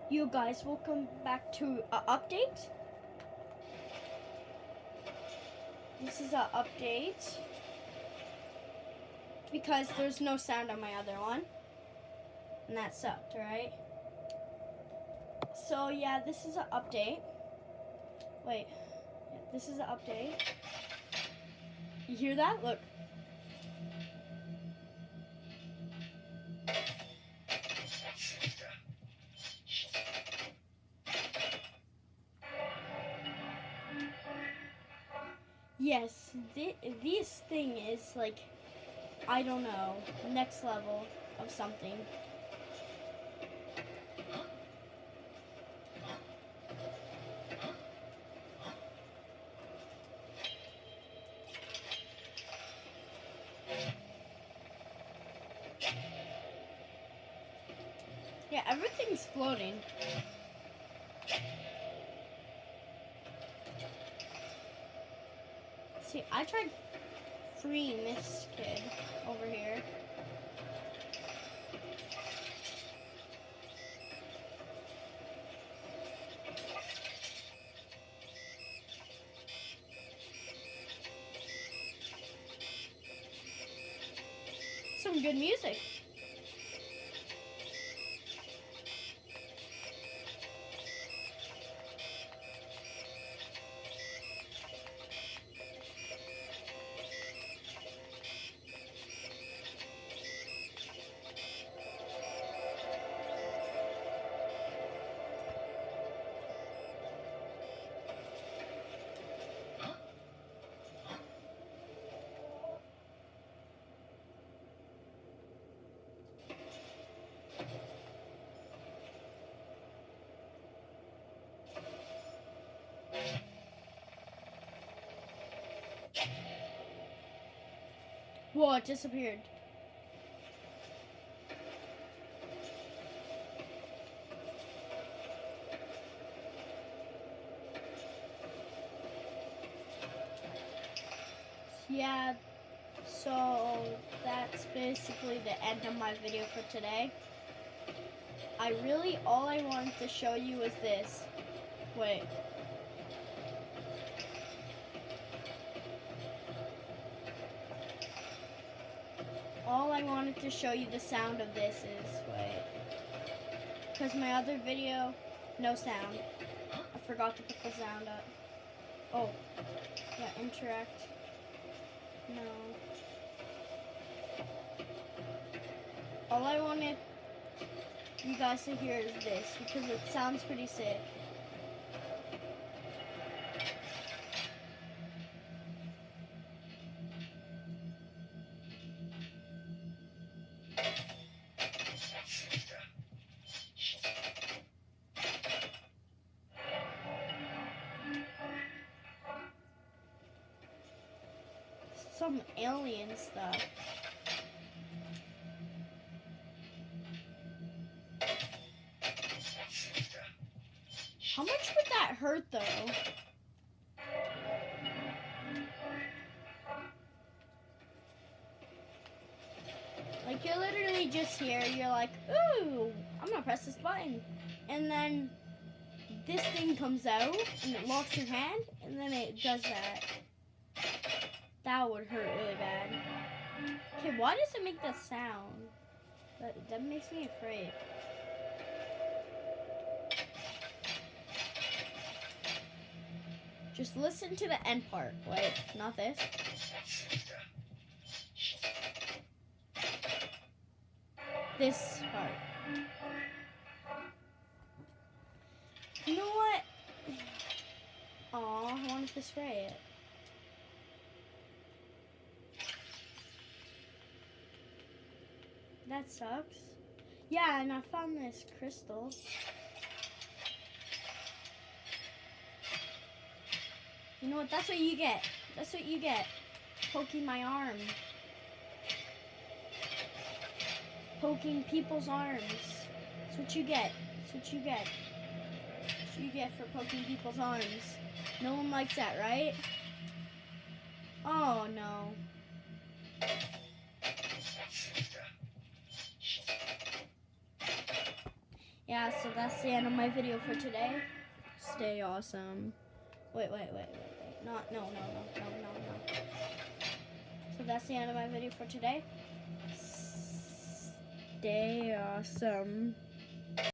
You guys, welcome back to an update. This is an update because there's no sound on my other one, and that sucked, right? So yeah, this is an update. Wait, yeah, this is an update. You hear that? Look. Yes, this thing is like, I don't know, next level of something. Yeah, everything's floating. See, I tried freeing this kid over here. Some good music. Whoa, it disappeared. Yeah, so that's basically the end of my video for today. All I wanted to show you is this. Wait. All I wanted to show you the sound of this is, wait. Because my other video, no sound. I forgot to put the sound up. Oh, yeah, interact. No. All I wanted you guys to hear is this, because it sounds pretty sick. Some alien stuff. How much would that hurt though? Like you're literally just here, you're like, ooh, I'm gonna press this button. And then this thing comes out and it locks your hand and then it does that. That would hurt really bad. Okay, why does it make that sound? That makes me afraid. Just listen to the end part. Wait, not this. This part. You know what? Aw, I wanted to spray it. That sucks. Yeah, and I found this crystal. You know what? That's what you get. That's what you get. Poking my arm. Poking people's arms. That's what you get. That's what you get. That's what you get for poking people's arms. No one likes that, right? Oh, no. Yeah, so that's the end of my video for today. Stay awesome. Wait. Not, no. So that's the end of my video for today. Stay awesome.